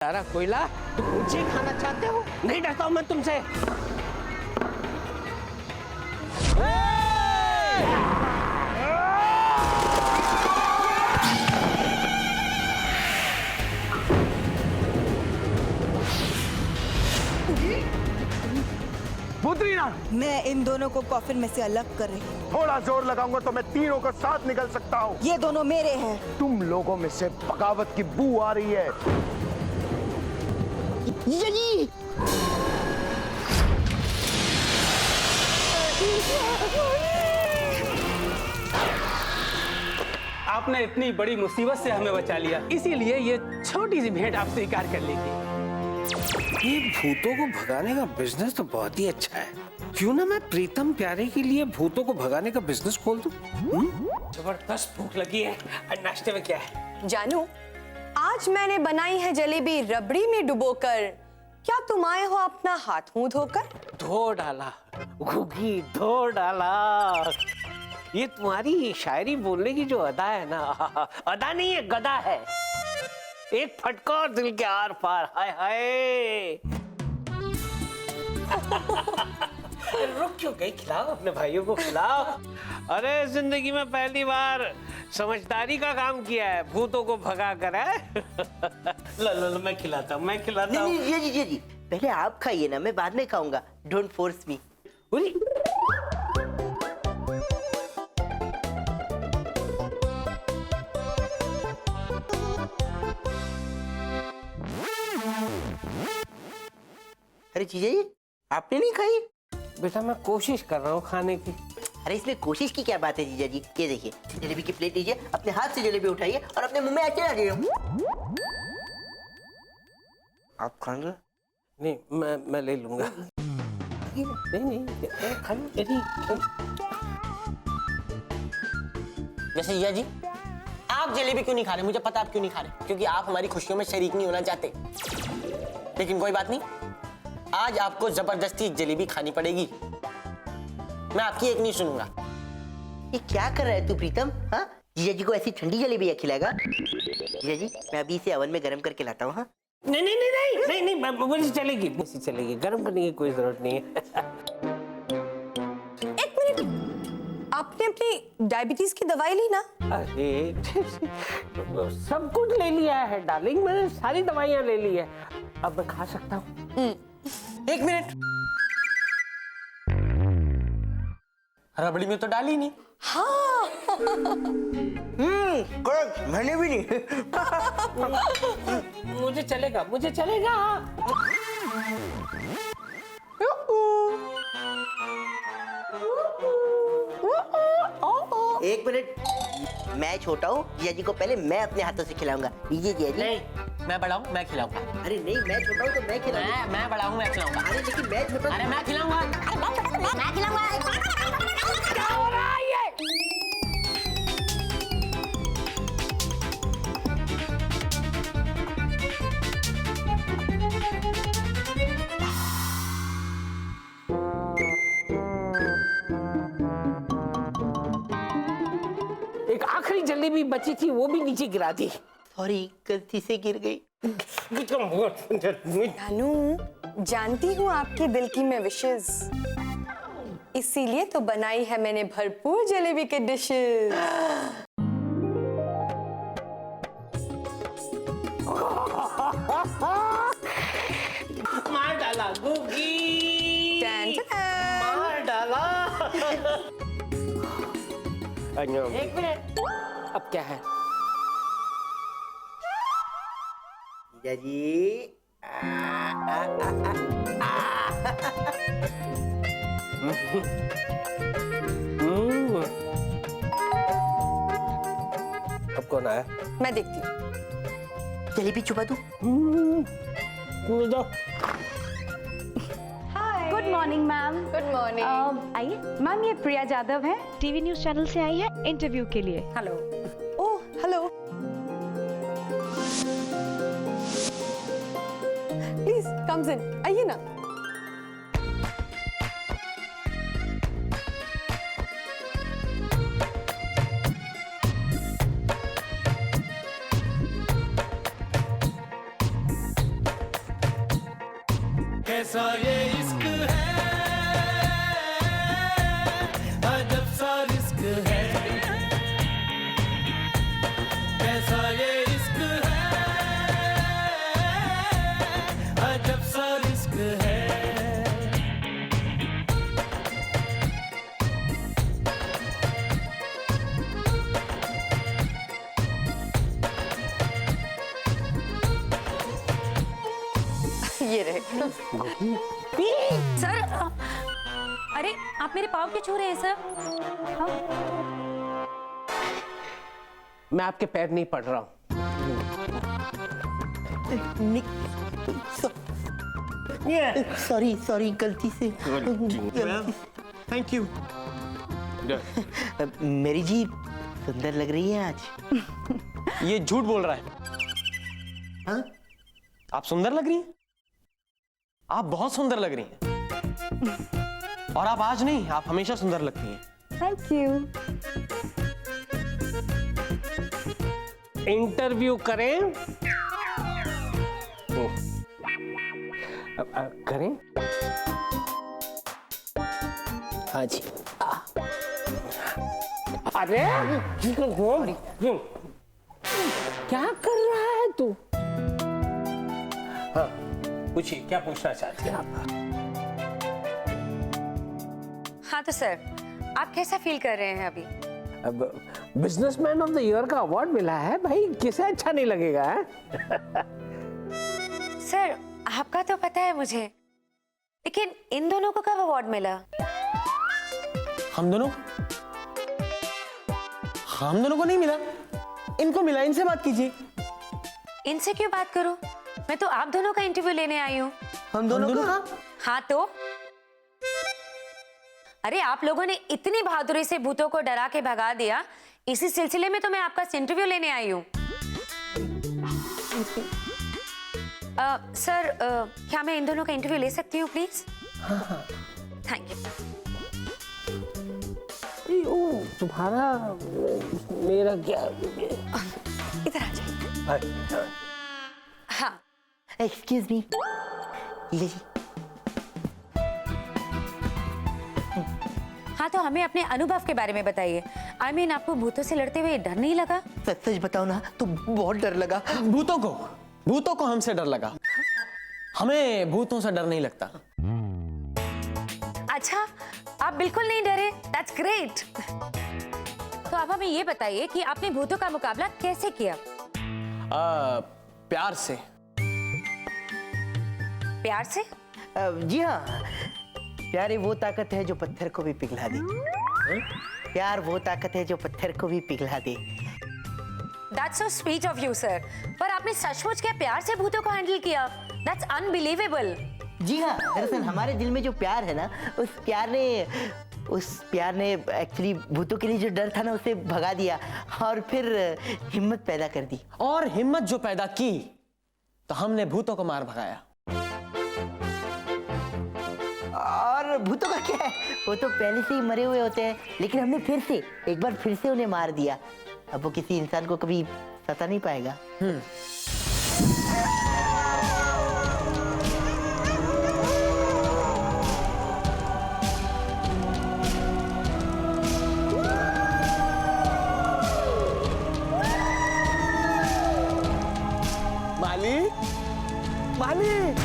सारा कोयला तुम मुझे खाना चाहते हो? नहीं डरता हूं मैं तुमसे। मैं इन दोनों को कॉफिन में से अलग कर रही हूँ। थोड़ा जोर लगाऊंगा तो मैं तीनों को साथ निकल सकता हूँ। ये दोनों मेरे हैं। तुम लोगों में से बगावत की बू आ रही है। जी आपने इतनी बड़ी मुसीबत से हमें बचा लिया, इसीलिए ये छोटी सी भेंट आप स्वीकार कर लीजिए। ये भूतों को भगाने का बिजनेस तो बहुत ही अच्छा है। क्यों ना मैं प्रीतम प्यारे के लिए भूतों को भगाने का बिजनेस खोल दूं? जबरदस्त भूख लगी है। नाश्ते में क्या है? जानू, आज मैंने बनाई है जलेबी रबड़ी में डुबोकर। क्या तुम आए हो अपना हाथ मुंह धोकर? धो डाला घुगी, धो डाला। ये तुम्हारी शायरी बोलने की जो अदा है ना, अदा नहीं है, गदा है। एक फटका और दिल के आर पार। हाय हाय। रुक क्यों गई? खिलाओ अपने भाइयों को, खिलाओ। अरे जिंदगी में पहली बार समझदारी का काम किया है, भूतों को भगा कर है। लो मैं खिलाता हूँ, मैं खिलाता हूँ। जी पहले आप खाइए ना, मैं बाद में खाऊंगा। Don't force me. अरे जीजा जी, आपने नहीं खाई? बेटा मैं कोशिश कर रहा हूँ खाने की। अरे इसमें कोशिश की क्या बात है जीजा जी? ये देखिए, जलेबी की प्लेट लीजिए, अपने हाथ से जलेबी उठाइए और अपने मुंह में ऐसे डालिए। आप खाएंगे? नहीं मैं ले लूंगा। नहीं खा लो। वैसे जीजा जी, आप जलेबी क्यों नहीं खा रहे? मुझे पता आप क्यों नहीं खा रहे, क्योंकि आप हमारी खुशियों में शरीक नहीं होना चाहते। लेकिन कोई बात नहीं, आज आपको जबरदस्ती एक जलेबी खानी पड़ेगी। मैं आपकी एक नहीं सुनूंगा। ये क्या कर रहा है तू प्रीतम? हाँ, जीजा जी को ऐसी ठंडी जलेबी खिलाएगा? जीजा जी, मैं अभी इसे ओवन में गर्म करके लाता हूँ। हाँ नहीं मुझे चलेगी। गर्म करने की कोई जरूरत नहीं है। एक मिनट, आपने अपनी डायबिटीज की दवाई ली ना? अरे सब कुछ ले लिया है डार्लिंग, मैंने सारी दवाइयां ले ली है। अब मैं खा सकता हूँ। एक मिनट, रबड़ी में तो डाली नहीं। हाँ। मैंने भी नहीं। मुझे चलेगा। एक मिनट, मैं छोटा हूँ, जीजा जी को पहले मैं अपने हाथों से खिलाऊंगा। लीजिए जीजा जी। नहीं, मैं बड़ा हूँ, मैं खिलाऊंगा। अरे नहीं, मैं छोटा हूँ तो मैं खिलाऊंगा। मैं बड़ा हूँ, मैं खिलाऊंगा। अरे लेकिन मैं छोटा। अरे मैं खिलाऊंगा। क्या हो रहा है ये? एक आखिरी जलेबी बची थी, वो भी नीचे गिरा दी। सॉरी, गलती से गिर गई। जानू, जानती हूँ आपके दिल की मैं विशेष, इसीलिए तो बनाई है मैंने भरपूर जलेबी के डिशेस। मार डाला गुगी, मार डाला। एक मिनट, अब क्या है? जीजा जी, अब कौन आया? मैं देखती हूँ। जलेबी छुपा दूं? Good morning ma'am. Good morning. आइए मैम, ये प्रिया जादव है, टीवी न्यूज चैनल से आई है इंटरव्यू के लिए। Hello. Oh hello, please comes in, आइए ना। कैसा ये इश्क है, अजब सा रिस्क है, कैसा ये इश्क है, अजब सा रिस्क है। ये रहे। सर अरे आप मेरे पाँव क्यों छू रहे हैं सर? मैं आपके पैर नहीं पड़ रहा हूँ। सॉरी सॉरी गलती से। Thank you. मेरी जी सुंदर लग रही है आज। ये झूठ बोल रहा है। हाँ? आप सुंदर लग रही हैं। आप बहुत सुंदर लग रही हैं। और आप आज नहीं, आप हमेशा सुंदर लगती हैं। Thank you. इंटरव्यू करें? करें? हाँ जी। अरे क्या कर रहा है तू? हाँ, पूछिए क्या पूछना चाहते हैं आप? हाँ तो सर आप कैसा फील कर रहे हैं अभी? अब बिजनेसमैन ऑफ द ईयर का अवार्ड मिला है भाई, किसे अच्छा नहीं लगेगा है? सर आपका तो पता है मुझे, लेकिन इन दोनों को कब अवार्ड मिला? हम दोनों को नहीं मिला, इनको मिला। इनसे बात कीजिए। इनसे क्यों बात करूं? मैं तो आप दोनों का इंटरव्यू लेने आई हूँ। हम दोनों का? हाँ तो अरे आप लोगों ने इतनी बहादुरी से भूतों को डरा के भगा दिया, इसी सिलसिले में तो मैं आपका इंटरव्यू लेने आई हूँ। सर क्या मैं इन दोनों का इंटरव्यू ले सकती हूँ प्लीज? हाँ। Thank you. तुम्हारा मेरा क्या? इधर आ जाइए। हाँ एक्सक्यूज मी। ये जी। हाँ तो हमें अपने अनुभव के बारे में बताइए। I mean, आपको भूतों से लड़ते हुए डर नहीं लगा? सच सच बताओ ना तो बहुत डर लगा। भूतों को हमसे डर लगा। हमें भूतों से डर नहीं लगता। अच्छा आप बिल्कुल नहीं डरे? That's great। तो आप हमें ये बताइए कि आपने भूतों का मुकाबला कैसे किया? प्यार से। प्यार से? जी हाँ, प्यार वो ताकत है जो पत्थर को भी पिघला दे। प्यार वो ताकत है जो पत्थर को भी पिघला दे। That's so sweet of you, sir। पर आपने सचमुच क्या प्यार से भूतों को हैंडल किया? That's unbelievable। जी हाँ, दरअसल हमारे दिल में जो प्यार है ना, उस प्यार ने एक्चुअली भूतों के लिए जो डर था ना उसे भगा दिया और फिर हिम्मत पैदा कर दी। और हिम्मत जो पैदा की तो हमने भूतों को मार भगाया। और भूतों का क्या है, वो तो पहले से ही मरे हुए होते हैं, लेकिन हमने एक बार फिर से उन्हें मार दिया। अब वो किसी इंसान को कभी सता नहीं पाएगा। मालिक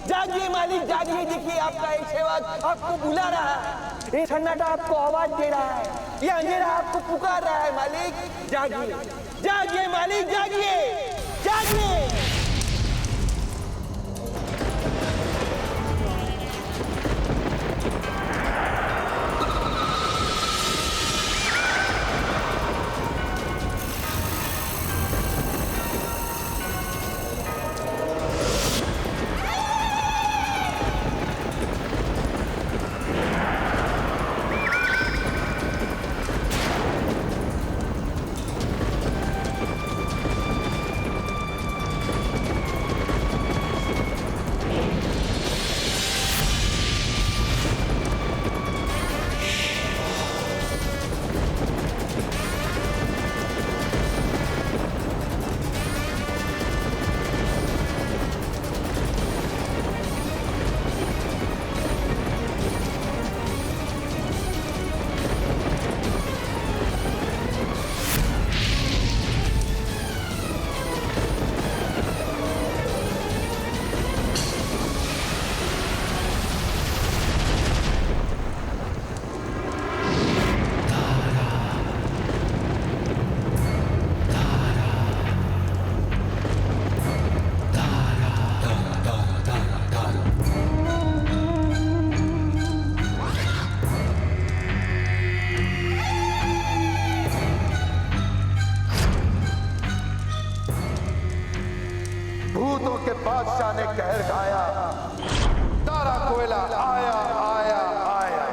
जागिए मालिक जागिए। देखिए आपका एक सेवक आपको बुला रहा है। ये सन्नाटा आपको आवाज दे रहा है, ये अंधेरा आपको पुकार रहा है। मालिक जागिए मालिक जागिए। भूतों के बादशाह ने कहर ढाया, तारा कोयला आया आया आया।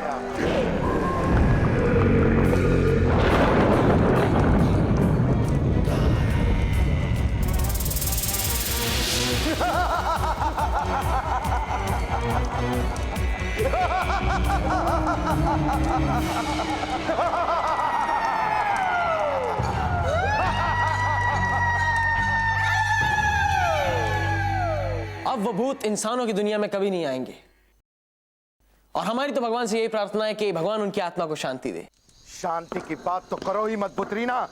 अब वो भूत इंसानों की दुनिया में कभी नहीं आएंगे, और हमारी तो भगवान से यही प्रार्थना है कि भगवान उनकी आत्मा को शांति दे। शांति की बात तो करो ही मत पुत्रीना।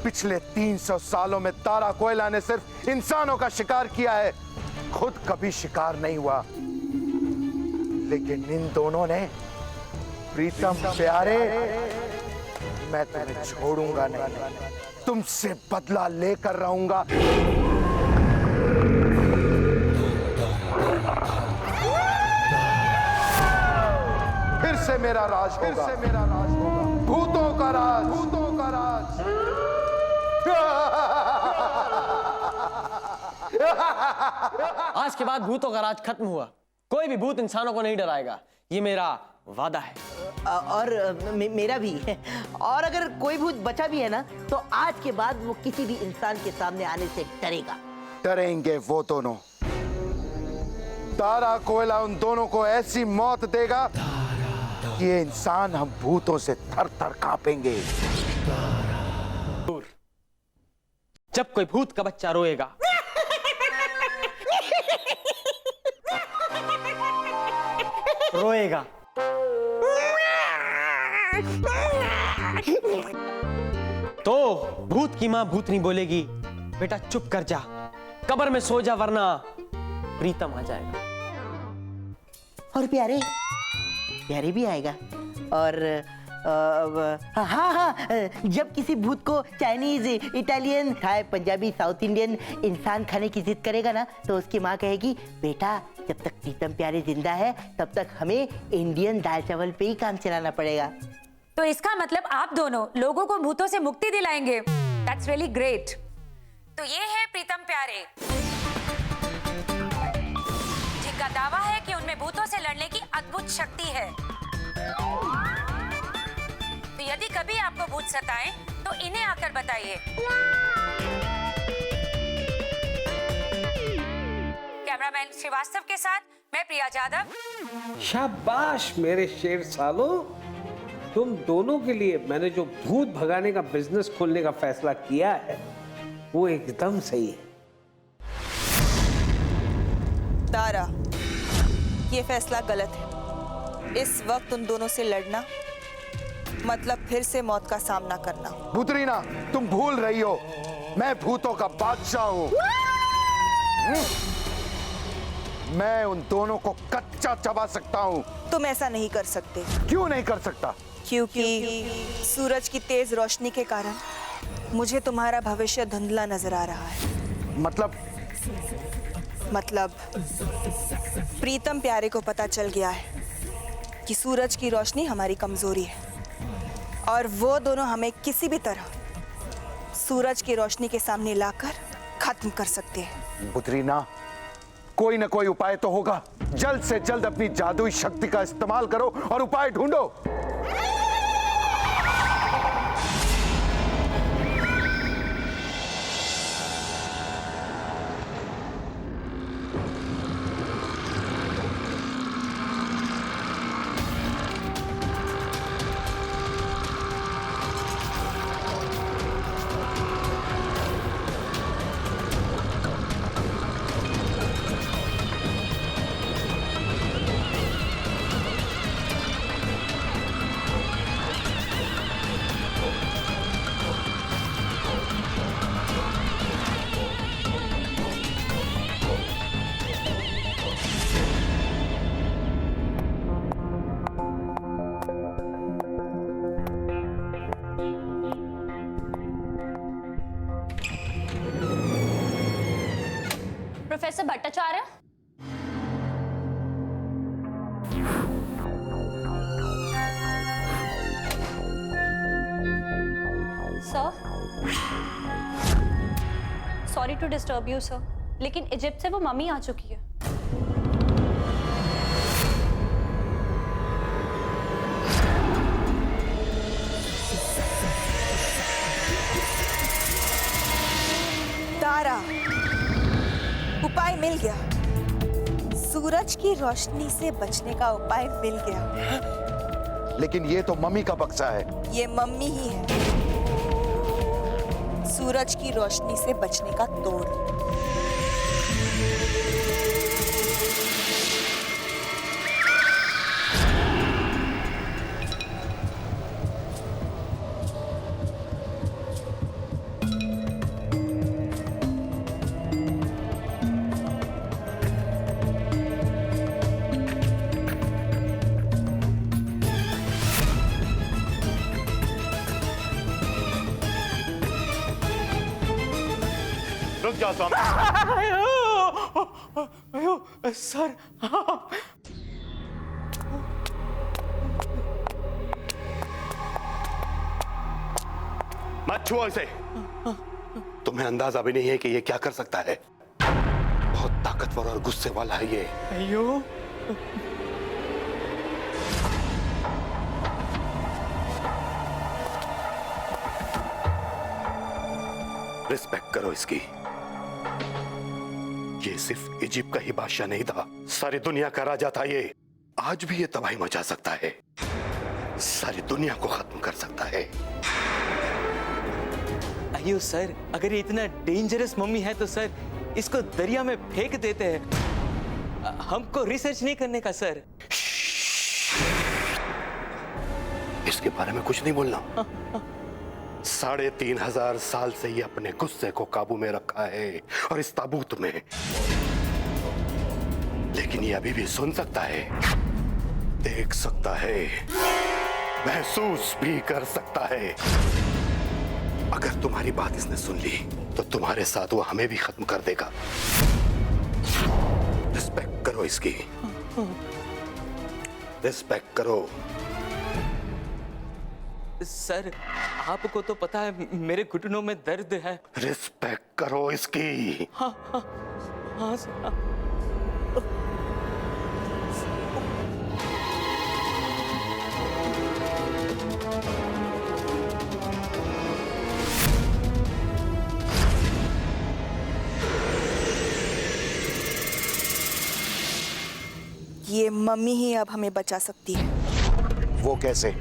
पिछले 300 सालों में तारा कोयला ने सिर्फ इंसानों का शिकार किया है, खुद कभी शिकार नहीं हुआ। लेकिन इन दोनों ने, प्रीतम प्यारे, मैं तुम्हें छोड़ूंगा नहीं, तुमसे बदला लेकर रहूंगा। फिर से मेरा राज होगा, फिर से मेरा राज होगा, भूतों का राज, भूतों का राज। आज के बाद भूतों का राज खत्म हुआ, कोई भी भूत इंसानों को नहीं डराएगा, ये मेरा वादा है। और मेरा भी है। और अगर कोई भूत बचा भी है ना, तो आज के बाद वो किसी भी इंसान के सामने आने से डरेगा। डरेंगे वो दोनों। तारा कोयला उन दोनों को ऐसी मौत देगा कि ये इंसान हम भूतों से थर थर कांपेंगे। जब कोई भूत का बच्चा रोएगा, रोएगा, तो भूत की मां भूतनी बोलेगी, बेटा चुप कर जा, कब्र में सो जा, वरना प्रीतम आ जाएगा। और प्यारे प्यारे भी आएगा। और हाँ हाँ, जब किसी भूत को Chinese, Italian, Thai, Punjabi, south Indian इंसान खाने की जिद करेगा ना, तो उसकी माँ कहेगी, बेटा जब तक प्रीतम प्यारे जिंदा है तब तक हमें इंडियन दाल चावल पे ही काम चलाना पड़ेगा। तो इसका मतलब आप दोनों लोगों को भूतों से मुक्ति दिलाएंगे। That's really great। तो ये है प्रीतम प्यारे, जिनका दावा है कि उनमें भूतों से लड़ने की अद्भुत शक्ति है। तो यदि कभी आपको भूत सताएं, तो इन्हें आकर बताइए। कैमरामैन श्रीवास्तव के साथ मैं प्रिया जाधव। शाबाश मेरे शेर सालो, तुम दोनों के लिए मैंने जो भूत भगाने का बिजनेस खोलने का फैसला किया है वो एकदम सही है। तारा, ये फैसला गलत है। इस वक्त उन दोनों से लड़ना मतलब फिर से मौत का सामना करना। पुत्रीना, तुम भूल रही हो, मैं भूतों का बादशाह हूं। मैं उन दोनों को कच्चा चबा सकता हूं। तुम ऐसा नहीं कर सकते। क्यों नहीं कर सकता? क्योंकि सूरज की तेज रोशनी के कारण मुझे तुम्हारा भविष्य धुंधला नजर आ रहा है। मतलब प्रीतम प्यारे को पता चल गया है कि सूरज की रोशनी हमारी कमजोरी है, और वो दोनों हमें किसी भी तरह सूरज की रोशनी के सामने लाकर खत्म कर सकते हैं। पुत्रीना, कोई ना कोई उपाय तो होगा। जल्द से जल्द अपनी जादुई शक्ति का इस्तेमाल करो और उपाय ढूंढो। Professor Bhattacharya, sir, sorry to disturb you sir. लेकिन इजिप्ट से वो मम्मी आ चुकी है। तारा, उपाय मिल गया। सूरज की रोशनी से बचने का उपाय मिल गया। लेकिन ये तो मम्मी का बक्सा है। ये मम्मी ही है सूरज की रोशनी से बचने का तोड़। रुक जाओ स्वामी। सर मत छुओ इसे। तुम्हें अंदाजा भी नहीं है कि ये क्या कर सकता है। बहुत ताकतवर और गुस्से वाला है ये। अयो रिस्पेक्ट करो इसकी। ये सिर्फ इजिप्ट का ही बादशाह नहीं था, सारी दुनिया का राजा था ये। आज भी ये तबाही मचा सकता है, सारी दुनिया को खत्म कर सकता है। अयो सर, अगर ये इतना डेंजरस मम्मी है तो सर इसको दरिया में फेंक देते हैं। हमको रिसर्च नहीं करने का सर। इसके बारे में कुछ नहीं बोलना। 3,500 साल से ये अपने गुस्से को काबू में रखा है और इस ताबूत में। लेकिन ये अभी भी सुन सकता है, देख सकता है, महसूस भी कर सकता है। अगर तुम्हारी बात इसने सुन ली तो तुम्हारे साथ वो हमें भी खत्म कर देगा। रिस्पेक्ट करो इसकी, रिस्पेक्ट करो। सर आपको तो पता है मेरे घुटनों में दर्द है। रिस्पेक्ट करो इसकी। हाँ सर। ये मम्मी ही अब हमें बचा सकती है। वो कैसे?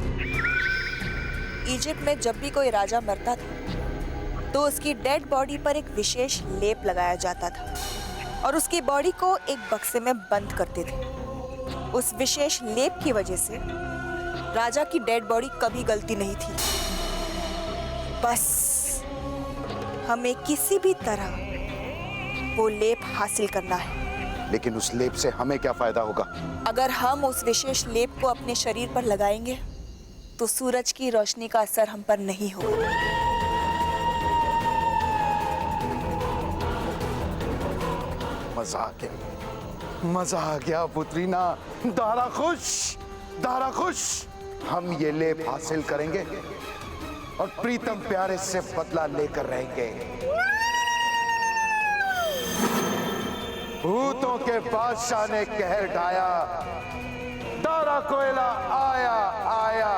इजिप्ट में जब भी कोई राजा मरता था तो उसकी डेड बॉडी पर एक विशेष लेप लगाया जाता था और उसकी बॉडी को एक बक्से में बंद करते थे। उस विशेष लेप की वजह से राजा की डेड बॉडी कभी गलती नहीं थी। बस हमें किसी भी तरह वो लेप हासिल करना है। लेकिन उस लेप से हमें क्या फायदा होगा? अगर हम उस विशेष लेप को अपने शरीर पर लगाएंगे तो सूरज की रोशनी का असर हम पर नहीं होगा। मजा आ गया, मजा आ गया पुत्रीना। दारा खुश, दारा खुश। हम ये लेप हासिल करेंगे और प्रीतम प्यारे से बदला लेकर रहेंगे। भूतों के बादशाह ने कहर ढाया, दारा कोयला आया आया